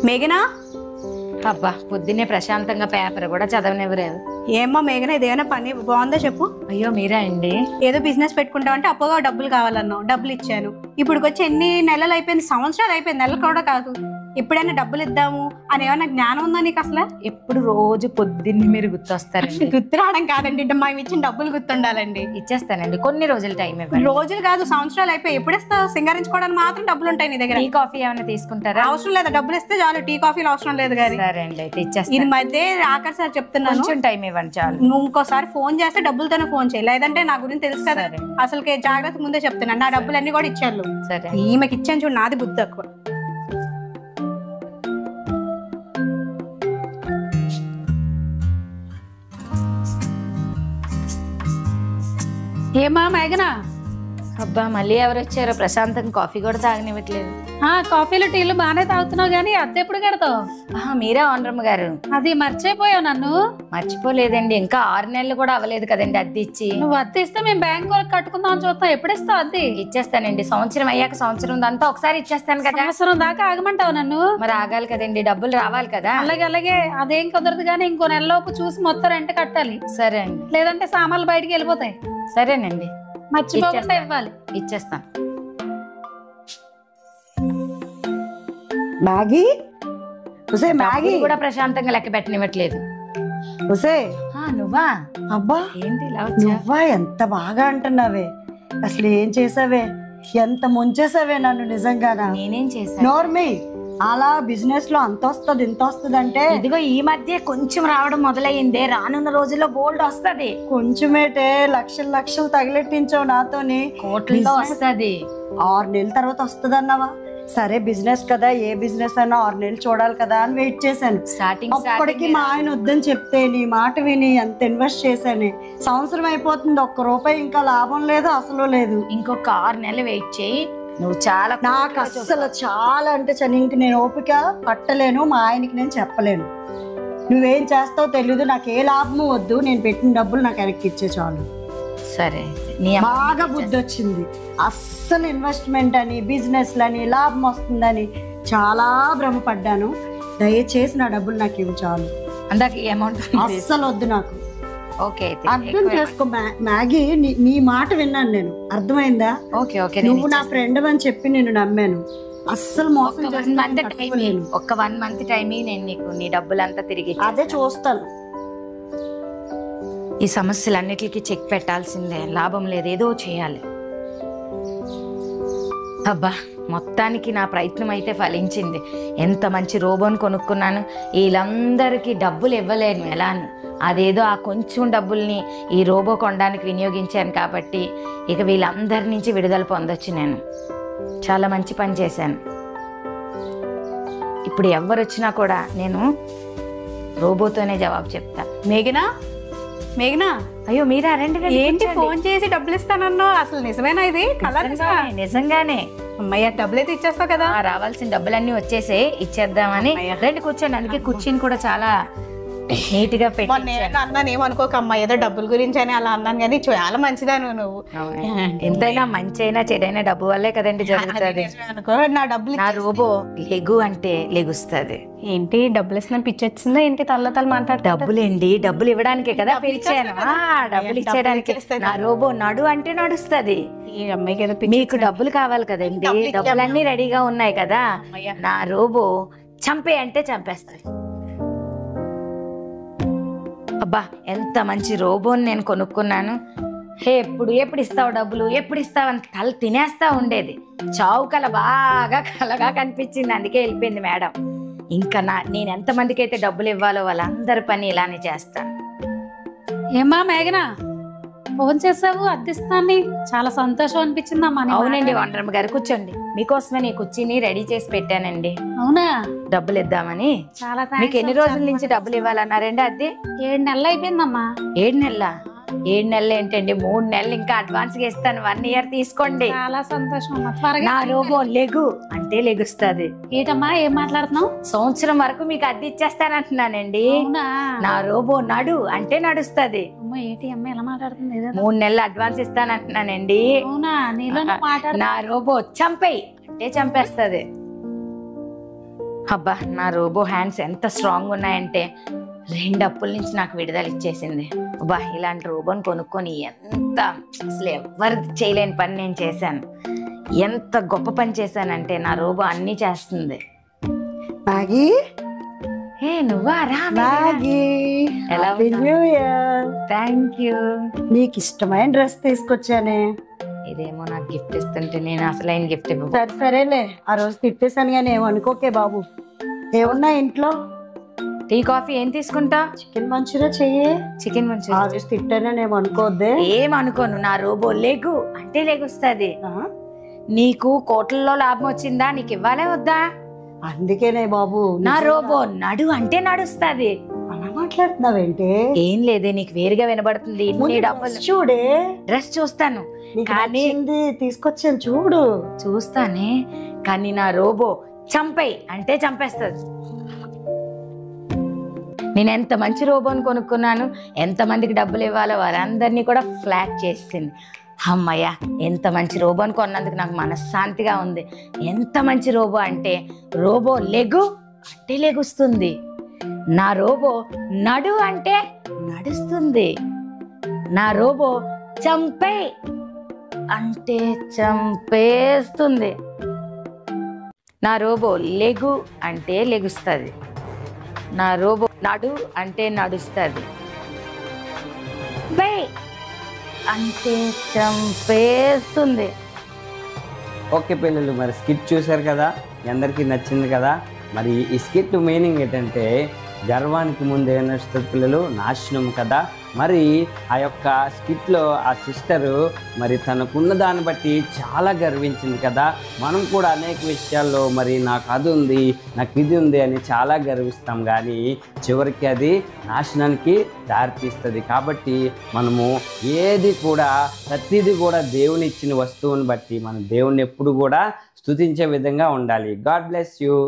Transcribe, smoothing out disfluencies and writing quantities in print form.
మేఘనా, అబ్బా పొద్దున్నే ప్రశాంతంగా పేపర్ కూడా చదవనివ్వలేదు. ఏమ్మా మేఘనా, ఇదేమైనా పని బాగుందో చెప్పు. అయ్యో మీరా అండి? ఏదో బిజినెస్ పెట్టుకుంటామంటే అప్పుగా డబ్బులు కావాలన్నావు, డబ్బులు ఇచ్చాను. ఇప్పుడు వచ్చి ఎన్ని నెలలు అయిపోయింది, సంవత్సరాలు అయిపోయింది, నెలలు కూడా కాదు. ఎప్పుడైనా డబ్బులు ఇద్దాము అని ఏమైనా జ్ఞానం ఉందా నీకు అసలు? ఎప్పుడు రోజు పొద్దున్నే మీరు గుర్తొస్తారండి. గుర్తు రావడం కాదండి, మేము ఇచ్చిన డబ్బులు గుర్తుండాలండి. ఇచ్చేస్తానండి, కొన్ని రోజులు టైం ఇవ్వండి. రోజులు కాదు, సంవత్సరాలు అయిపోయి. ఎప్పుడు ఇస్తావు? సింగారించుకోవడానికి మాత్రం డబ్బులు ఉంటాయి నీ దగ్గర. టీ కాఫీ ఏమైనా తీసుకుంటారా? అవసరం లేదు, డబ్బులు ఇస్తే చాలు. టీ కాఫీలు అవసరం లేదు. కానీ సరే అండి, అయితే ఇచ్చేస్తాను. ఇది మధ్య ఆఖరి సార్ చెప్తున్నాను, కొంచెం టైం ఇవ్వండి చాలు. నువ్వు ఇంకోసారి ఫోన్ చేస్తే డబ్బులతోనే ఫోన్ చేయి, లేదంటే నా గురించి తెలుసు కదా. అసలుకి జాగ్రత్త ముందే చెప్తున్నాను, నా డబ్బులు అన్ని కూడా ఇచ్చారు. సరే, ఈమెకి ఇచ్చాను చూడు, నాది బుద్ధి తక్కువ. ఏమా మేఘనా? అబ్బా మళ్ళీ ఎవరు వచ్చారో, ప్రశాంతంగా కాఫీ కూడా తాగనివ్వట్లేదు. కాఫీలు టీలు బాగానే తాగుతున్నావు గానీ అద్దె ఎప్పుడు కడతావు? మీరే ఓనరమ్మ గారు? అది మర్చిపోయావు నన్ను. మర్చిపోలేదండి, ఇంకా 6 నెలలు కూడా అవ్వలేదు కదండి అద్దె ఇచ్చి. నువ్వు అద్దె ఇస్తే మేము బ్యాంక్ వాళ్ళకి కట్టుకుందాం అని చూస్తాం. ఎప్పుడు ఇస్తావు అద్దె? ఇచ్చేస్తానండి, సంవత్సరం అయ్యాక సంవత్సరం అంతా ఒకసారి ఇచ్చేస్తాను కదా. సంవత్సరం దాకా ఆగమంటావు నన్ను? మరి ఆగాలి కదండి, డబ్బులు రావాలి కదా. అలాగే అదేం కుదరదు కానీ ఇంకో నెలలోపు చూసి మొత్తం రెంట్ కట్టాలి. సరే అండి. లేదంటే సామాన్లు బయటికి వెళ్ళిపోతాయి. సరేనండి, మర్చిపోకుండా ఇవ్వాలి. ఇచ్చేస్తాను. మ్యాగీ మ్యాగీ కూడా ప్రశాంతంగా లెక్క పెట్టనివ్వట్లేదు. నువ్వా? అబ్బా ఏంటి నువ్వా? ఎంత బాగా అంటున్నావే, అసలు ఏం చేసావే, ఎంత ముంచేసావే నన్ను. నిజంగానా? నేనేం చేశాను? నోర్మి, అలా బిజినెస్ లో అంత వస్తుంది ఇంత వస్తుంది అంటే, ఇదిగో ఈ మధ్య కొంచెం రావడం మొదలయ్యిందే, రానున్న రోజుల్లో గోల్డ్ వస్తుంది. కొంచెమేటే లక్షలు లక్షలు తగిలెట్టించావు నాతోని. కోట్లతో వస్తుంది. 6 నెలల తర్వాత వస్తుంది అన్నావా? సరే బిజినెస్ కదా, ఏ బిజినెస్ అయినా 6 నెలలు చూడాలి కదా అని వెయిట్ చేశాను. అప్పటికి మా ఆయన వద్దని చెప్తే నీ మాట విని ఎంత ఇన్వెస్ట్ చేశాను. సంవత్సరం అయిపోతుంది, ఒక్క రూపాయి ఇంకా లాభం లేదు, అసలు లేదు. ఇంకొక 6 నెలలు వెయిట్ చేయి, నువ్వు చాలా. నాకు అస్సలు చాలా అంటే ఇంక నేను ఓపిక పట్టలేను, మా ఆయనకి నేను చెప్పలేను. నువ్వేం చేస్తావో తెలీదు, నాకు ఏ లాభము వద్దు, నేను పెట్టిన డబ్బులు నాకు వెనక్కి ఇచ్చే చాలు. సరే, బాగా బుద్ధి వచ్చింది. అస్సలు ఇన్వెస్ట్మెంట్ అని బిజినెస్ లని లాభం వస్తుందని చాలా భ్రమపడ్డాను. దయచేసి నా డబ్బులు నాకు ఇవ్వు చాలు. అందాక అమౌంట్ అస్సలు వద్దు నాకు. ఓకే, అర్థం చేసుకో మ్యాగీ, నీ మాట విన్నాను నేను, అర్థమైందా? ఓకే ఓకే, నువ్వు నా ఫ్రెండ్ అని చెప్పి నేను నమ్మాను. అస్సలు మోసం చేస్తాను. ఒక్క 1 మంత్ టైం నేను నీకు నీ డబ్బులంతా తిరిగి అదే చూస్తాను. ఈ సమస్యలన్నిటికీ చెక్ పెట్టాల్సిందే, లాభం లేదు, ఏదో చేయాలి. అబ్బా మొత్తానికి నా ప్రయత్నం అయితే ఫలించింది. ఎంత మంచి రోబోని కొనుక్కున్నాను, వీళ్ళందరికీ డబ్బులు ఇవ్వలేను ఎలాను. అదేదో ఆ కొంచెం డబ్బుల్ని ఈ రోబో కొనడానికి వినియోగించాను కాబట్టి ఇక వీళ్ళందరి నుంచి విడుదల పొందొచ్చు. నేను చాలా మంచి పని చేశాను. ఇప్పుడు ఎవరు వచ్చినా కూడా నేను రోబోతోనే జవాబు చెప్తా. మేఘనా, అయ్యో మీరా? రండి. ఏంటి ఫోన్ చేసి డబ్బులు ఇస్తానన్నావు? అసలు నిజమేనా ఇది? నిజంగానే. అమ్మయ్య, డబ్బులు అయితే ఇచ్చేస్తావు కదా. రావాల్సిన డబ్బులన్నీ వచ్చేసే, ఇచ్చేద్దామని. రండి కూర్చోండి. అందుకే కుర్చీని కూడా చాలా నీట్ గా పెట్టి అన్నాను. ఏమనుకోక అమ్మా, ఏదో డబ్బుల గురించి అని అలా అన్నాను, కానీ చాలా మంచిదాను నువ్వు. ఎంతైనా మంచి అయినా చెడైనా డబ్బు వల్లే కదండి జరుగుతుంది. నా డబ్బులు, నా రోబో లెగు అంటే లెగుస్తుంది. ఏంటి డబ్బులు ఇస్తున్నా పిచ్చొచ్చిందా ఏంటి? తల్ల మాట్లాడు. డబ్బులేండి, డబ్బులు ఇవ్వడానికే కదా పిలిచాను. డబ్బులు ఇచ్చేయడానికి. నా రోబో నడు అంటే నడుస్తుంది. ఈ అమ్మాయికి ఏదో మీకు డబ్బులు కావాలి కదండి, డబ్బులన్నీ రెడీగా ఉన్నాయి కదా. నా రోబో చంపే అంటే చంపేస్తుంది. అబ్బా ఎంత మంచి రోబోని నేను కొనుక్కున్నాను. ఎప్పుడు ఇస్తావు డబ్బులు, ఎప్పుడు ఇస్తావు అని తల తినేస్తా ఉండేది. చావు కల బాగా కలగా కనిపించింది, అందుకే వెళ్ళిపోయింది మేడం. ఇంకా నేను ఎంతమందికి అయితే డబ్బులు ఇవ్వాలో వాళ్ళందరి పని ఇలానే చేస్తాను. ఏమా మేఘనా, ఫోన్ చేసావు అద్దిస్తాన్ని? చాలా సంతోషం అనిపించిందమ్మా. అవునండి ఓనరమ్మ గారు, కూర్చోండి. మీకోసమే నీ కుర్చీని రెడీ చేసి పెట్టానండి. అవునా? డబ్బులు ఇద్దామని. చాలా మీకు ఎన్ని రోజుల నుంచి డబ్బులు ఇవ్వాలన్నారండి? అద్దె 7 నెలలు అయిపోయిందమ్మా. 7 నెలల? 7 నెలలు ఏంటండి, 3 నెలలు ఇంకా అడ్వాన్స్ గా ఇస్తాను. 1 year తీసుకోండి. చాలా సంతోషం అమ్మా. త్వరగా నా రోబో లెగు అంటే లెగుస్తుంది. ఏటమ్మా ఏం మాట్లాడుతున్నావు? సంవత్సరం వరకు మీకు అద్దె ఇచ్చేస్తానంటున్నానండి. అవునా? నా రోబో నడు అంటే నడుస్తుంది. అమ్మ ఏంటి అమ్మ ఎలా మాట్లాడుతుంది? ఏదో 3 నెలలు అడ్వాన్స్ ఇస్తానంటున్నానండి. అవునా? నీలో మాట్లాడు. నా రోబో చంపేయి అంటే చంపేస్తుంది. అబ్బా, నా రోబో హ్యాండ్స్ ఎంత స్ట్రాంగ్ ఉన్నాయంటే 2 అప్పుల నుంచి నాకు విడుదల ఇచ్చేసింది. అబ్బా, ఇలాంటి రోబోని కొనుక్కొని ఎంత అసలు ఎవరు చేయలేని పని నేను చేశాను. ఎంత గొప్ప పని చేశానంటే నా రోబో అన్నీ చేస్తుంది. మ్యాగీ, ఏ నువ్వా రా మ్యాగీ, ఎలా happy new year. Thank you. నీకు ఇష్టమైన డ్రెస్ తీసుకొచ్చానే. ఇదేమో నాకు గిఫ్ట్ ఇస్తుంటే నేను అసలైన గిఫ్ట్ ఇవ్వ. సరే సరేలే, ఆ రోజు తిట్టేశాను కానీ ఏమనుకోకే బాబు. ఏమున్నా ఇంట్లో? టీ కాఫీ ఏం తీసుకుంటా? చికెన్ మంచూరియా చెయ్యి. చికెన్ ఆ మంచూరియా. రోజు తిట్టానని ఏమనుకోద్దే. ఏమనుకోను, నా రోబో లెగు అంటే లెగుస్తుంది. నీకు కోట్లలో లాభం వచ్చిందా? నీకు ఇవ్వాలే వద్దా? అందుకేనే బాబు. నా రోబో నడు అంటే నడుస్తుంది. అలా మాట్లాడుతున్నావేంటి? ఏం లేదే, నీకు వేరుగా వినబడుతుంది. ఇన్ని డబ్బులు. చూడే, డ్రెస్ చూస్తాను కానీ తీసుకొచ్చాను చూడు. చూస్తానే కానీ నా రోబో చంపేయి అంటే చంపేస్తుంది. నేను ఎంత మంచి రోబోని కొనుక్కున్నాను, ఎంతమందికి డబ్బులు ఇవ్వాలో వారందరినీ కూడా ఫ్లాట్ చేసింది. అమ్మయ్య, ఎంత మంచి రోబోని కొన్నందుకు నాకు మనశ్శాంతిగా ఉంది. ఎంత మంచి రోబో అంటే, రోబో లెగు అంటే లెగుస్తుంది. నా రోబో నడు అంటే నడుస్తుంది. నా రోబో చంపే అంటే చంపేస్తుంది. నా రోబో లెగు అంటే లెగుస్తుంది. నా రోబో నడు అంటే నడుస్తుంది. బై అంటే చంపేస్తుంది. ఓకే పిల్లలు, మరి స్కిట్ చూశారు కదా, మీ అందరికీ నచ్చింది కదా. మరి ఈ స్కిట్ మీనింగ్ ఏంటంటే, గర్వానికి ముందు ఏం నడుస్తుంది పిల్లలు? నాశనం కదా. మరి ఆ యొక్క స్కిట్లో ఆ సిస్టరు మరి తనకున్న దాన్ని బట్టి చాలా గర్వించింది కదా. మనం కూడా అనేక విషయాల్లో మరి నాకు అది ఉంది, నాకు ఇది ఉంది అని చాలా గర్విస్తాం, కానీ చివరికి అది నాశనానికి దారితీస్తుంది. కాబట్టి మనము ఏది కూడా, ప్రతిదీ కూడా దేవుని ఇచ్చిన వస్తువుని బట్టి మనం దేవుణ్ణి ఎప్పుడు కూడా స్తుతించే విధంగా ఉండాలి. God bless you.